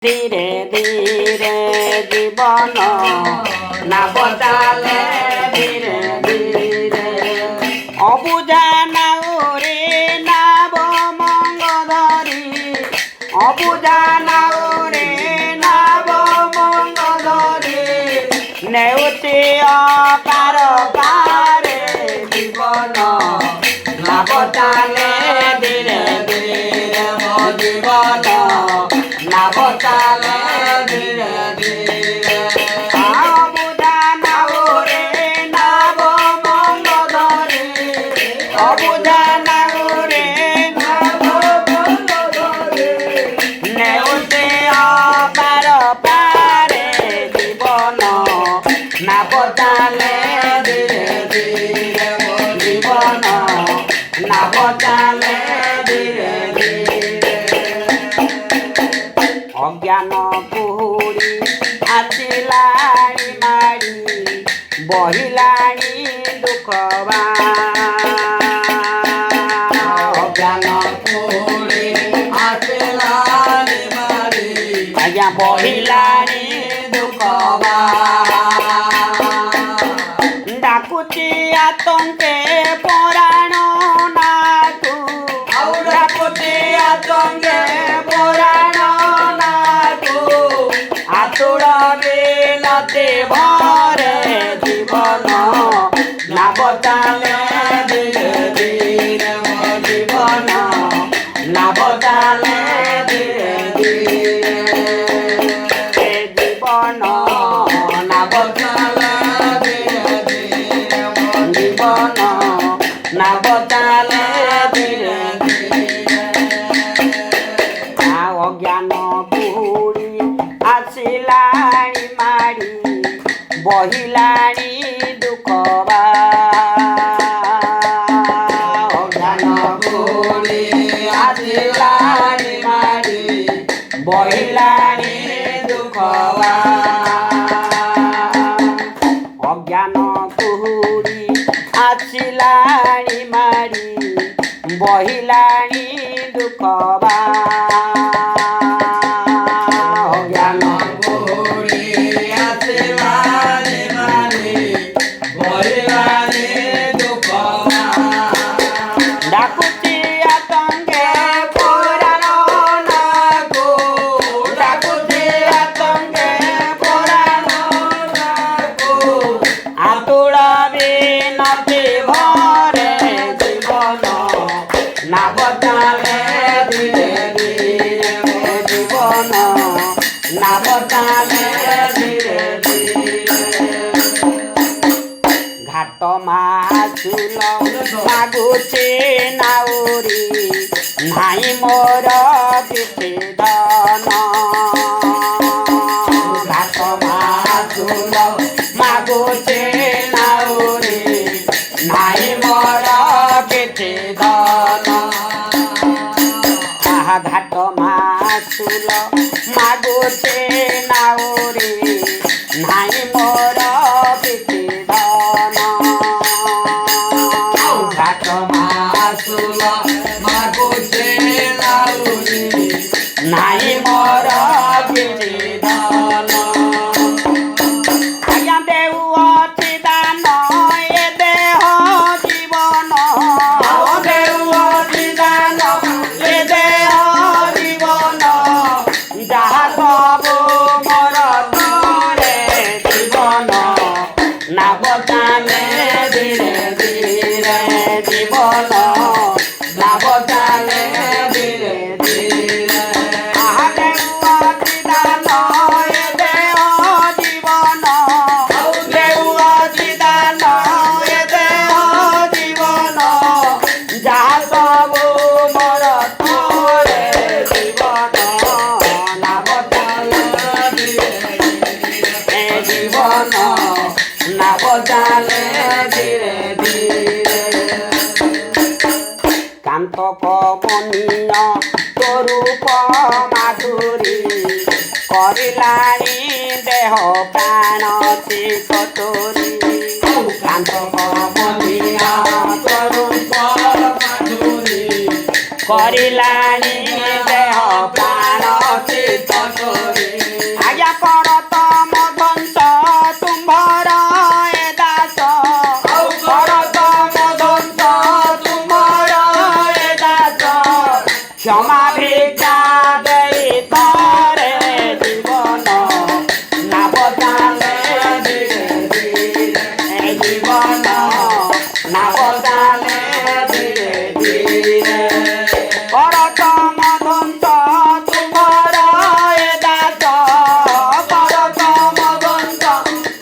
ধীরে ধীরে জীবন নাব চালে ধীরে ধীরে অবুঝা নাউরে নাব মঙ্গ ধরি অবুঝা নাউরে নাব মঙ্গ ধরি নেউতে অপার পারে জীবন নাব চালে ধীরে ধীরে জীবন নাব চালে ধীরে ধীরে অবুঝা নাউরে নাব মঙ্গ ধরি অবুঝা নাউরে নাব মঙ্গ ধরি নেউতে অপার পারে জীবন নাব চালে ধীরে ধীরে জীবন নাব চালে ধীরে ধীরে অজ্ঞান কুহুড়ি ଆସିଲାଣି ମାଡ଼ି ବହିଲାଣି ଦୁଃଖ ଅଜ୍ଞାନ କୁହୁଡ଼ି ଆସିଲାଣି ମାଡ଼ି ଆଜ୍ଞା ବହିଲାଣି ଦୁଃଖ ଡାକୁଛି ଆତଙ୍କେ ପରାଣ ନାକୁ ଆଉ ଡାକୁଛି ଆତଙ୍କେ ପରାଣ ନାକୁ ଆତୁଳ ବିଲତି ଭରେ ଜୀବନ ନାବ ଚାଲେ ଧୀରେ ଧୀରେ ମୋ ଜୀବନ ନାବ ଚାଲେ ଧୀରେ ଧୀରେ ଏ ଜୀବନ ନାବ ଚାଲେ ଧୀରେ ଧୀରେ ମୋ ଜୀବନ ନାବ ଚାଲେ ଧୀରେ ଧୀରେ ଅଜ୍ଞାନ କୁହୁଡ଼ି ଆସିଲାଣି ମାଡ଼ି ବହିଲାଣି ଦୁଃଖ ଅଜ୍ଞାନ କୁହୁଡ଼ି ଆସିଲାଣି ମାଡ଼ି ବହିଲାଣି ଦୁଃଖ ଅଜ୍ଞାନ କୁହୁଡ଼ି ଆସିଲାଣି ମାଡ଼ି ବହିଲାଣି ଦୁଃଖ ଅଜ୍ଞାନ କୁହୁଡ଼ି ଆସିଲାଣି ମାଡ଼ି ବହିଲାଣି ଦୁଃଖ ଡାକୁଛି ଆତଙ୍କେ ପୁରାଣ ନାକୁ ଡାକୁଛି ଆତଙ୍କେ ପୁରାଣ ନାକୁ ଆତୁଳ ବିନତି ଭରେ ଜୀବନ ନାବ ଚାଲେ ଧୀରେ ଧୀରେ ମୋ ଜୀବନ ନାବ ଚାଲେ ଧୀରେ ଧୀରେ ଘାଟ ମାଛୁଲ ମାଗୁଛି ନାଉରି ନାହିଁ ମୋର କିଛି ଧନ ଘାଟ ମାଛୁଲ ମାଗୁଛି ନାଉରି ନାହିଁ ମୋର କିଛି ଧନ ଆହା ଘାଟ ମାଛୁଲ ମାଗୁଛି ନାଉରି ନାହିଁ ମୋର କିଛି ଧନ ଘାଟ ମାସୁଲ ମାଗୁଛି ନାଉରି ନାହିଁ ମୋର କିଛି ଧନ ଆଜ୍ଞା ଦେଉଅଛି ଦାନ ଏ ଦେହ ଜୀବନ ଦେଉଅଛି ଦାନ ଏ ଦେହ ଜୀବନ ଯାହା ସବୁ ମୋର ତୋରେ ଜୀବନ ନାବ ଚାଲେ ଧୀରେ ଧୀରେ ଜୀବନ ନାବ ଚାଲେ ଧୀରେ ଧୀରେ ଆହା ଦେଉଅଛି ଦାନ ଏ ଦେହ ଜୀବନ ଦେଉଅଛି ଦାନ ଏ ଦେହ ଜୀବନ ଯାହା ସବୁ ମୋର ତୋରେ ଜୀବନ ନାବ ଚାଲେ ଧୀରେ ଧୀରେ ଏ ଜୀବନ ନାବ ଚାଲେ ଧୀରେ ଧୀରେ କାନ୍ତ କମନୀୟ ସ୍ୱରୂପ ମାଧୁରୀ କରିଲାଣି ଦେହ ପ୍ରାଣ କତୁରୀ କାନ୍ତ କମନୀୟ ସ୍ୱରୂପ ମାଧୁରୀ କରିଲାଣି ଦେହ ପ୍ରାଣ ଚିତ କରି ଆଜ୍ଞା କର ତମ ଧ୍ୱଂସ ତୁମ୍ଭର ଏ ଦାସ କର ତମ ଧ୍ୱଂସ ତୁମ୍ଭର ଏ ଦାସ କ୍ଷମା ଭିକ୍ଷା ଦେଇ ତରେ ଜୀବନ ନାବ ଚାଲେ ଧୀରେ ଧୀରେ ଏ ଜୀବନ ନାବ ଚାଲେ ଧୀରେ ଧୀରେ କର ତମ ଧ୍ୱଂସ ତୁମ୍ଭର ଏ ଦାସ କର ତମ ଧ୍ୱଂସ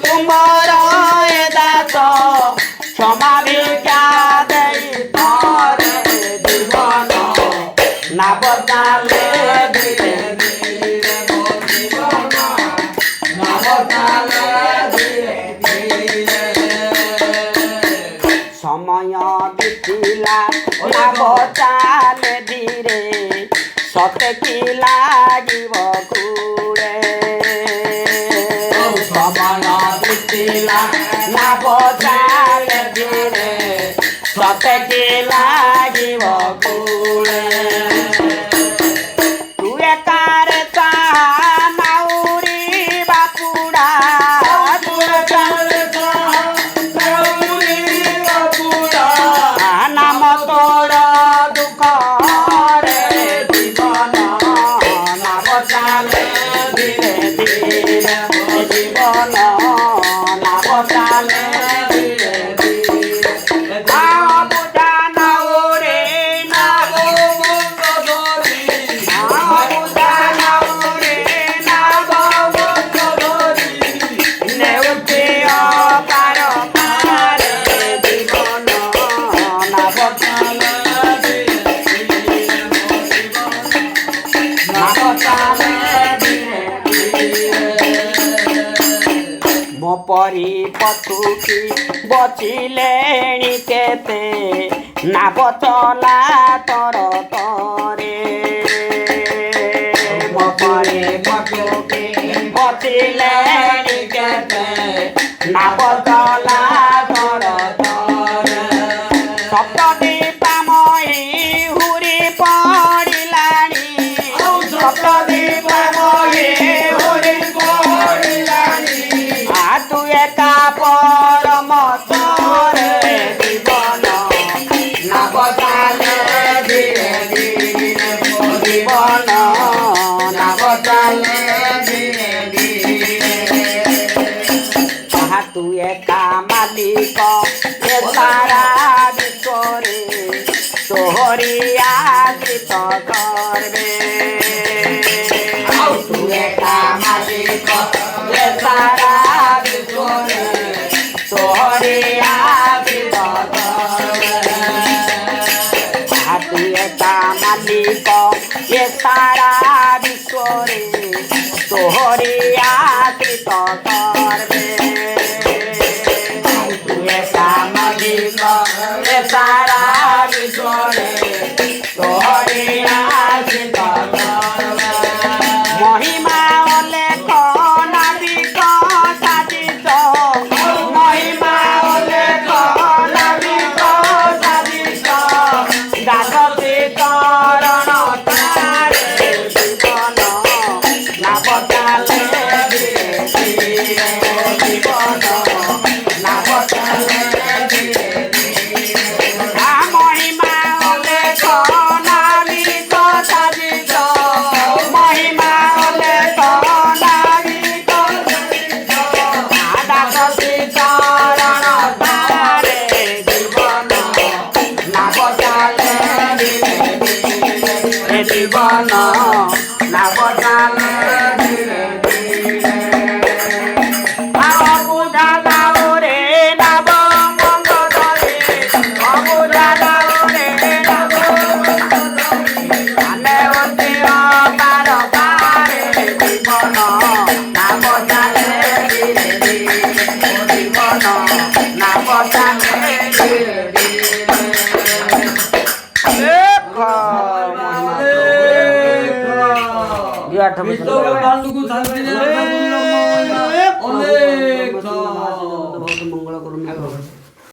ତୁମ୍ଭର ଏ ଦାସ କ୍ଷମା ଭିକ୍ଷା ଦେଇ ତରେ ଜୀବନ ନାବ ଚାଲେ ଧୀରେ ଧୀରେ ମୋ ଜୀବନ ନାବ ଚାଲେ ଧୀରେ ଧୀରେ ସମୟ ବିତିଲା ନାବ ଚାଲେ ଧୀରେ ସତେ କି ଲାଗିବ କୁଳେ ସମୟ ବିତିଲା ନାବ ଚାଲେ ଧୀରେ ସତେ କି ଲାଗିବ କୁଳେ ତୁ ଏକାରେ ଚାହା ନାଉରି ବାପୁଡ଼ା ତୁ ଏକାରେ ନାମ ତୋର ଦୁଃଖରେ ଜୀବନ ନାବ ଚାଲେ ଧୀରେ ଧୀରେ ଜୀବନ ନାବ ଚାଲେ ଧୀରେ ଧୀରେ ବୁଝା ନାଉରେ ନାବ ବୁଝା ନାଉରେ ନାବ ନେଉଛେ ଅପାର ପାରେ ଜୀବନ ନାବ ଚାଲେ ନାବ ଚାଲେ ଧୀରେ ମୋ ପରି ପଥୁକି ବଚିଲେଣି କେତେ ନାବ ଚଲା ତର ତରେ ମୋ ପରି ପଥୁକି ବଚିଲେଣି କେତେ ନାବ ଚଲା ତର ତରେ ସପ୍ତଦୀପାମୟୀ ହୁରି ପଡ଼ିଲାଣି ସପ୍ତଦୀପାମୟୀ ହୁରି ପଡ଼ିଲାଣି ତୁ ଏକା ପରମ ତୋରେ ଜୀବନ ନାବ ଚାଲେ ଧୀରେ ଧୀରେ ମୋ ଜୀବନ ନାବ ଚାଲେ ଧୀରେ ଧୀରେ ତୁ ଏକା ମାଲିକ ଏ ସାରା ବିଶ୍ୱରେ ତୋହରି ଆଶ୍ରିତ করবে তু একা মালিক এ সারা বিশ্বরে তোহরে আশ্রিত করবে তু একা মালিক এ সারা বিশ্বরে তোহরে আশ্রিত করবে তু একা মালিক এ সারা বিশ্বরে তোহরে আশ্রিত করবে মহিমা অলেখ নাবিক সাজিত মহিমা অলেখ নাবিক সাজিত গাধতে চরণ তারে জীবন নাব চালে ধীরে ধীরে জীবন নাব চালে ধীরে ধীরে মহিমা অলেখ নাবিক সাজিত মহিমা অলেখ নাবিক দাসী চরণ তারে জীবন নাব চালে ধীরে ধীরে জীবন নাব চালে ধীরে ধীরে অবুঝা দাও রে নাব মঙ্গ ধরে অবুঝা দাও রে নাব আনে অতি অপার পারে জীবন নাব চালে ধীরে ধীরে জীবন নাব চালে ধীরে ধীরে বিশ্বব্রহ্মাণ্ডକୁ ଶାନ୍ତି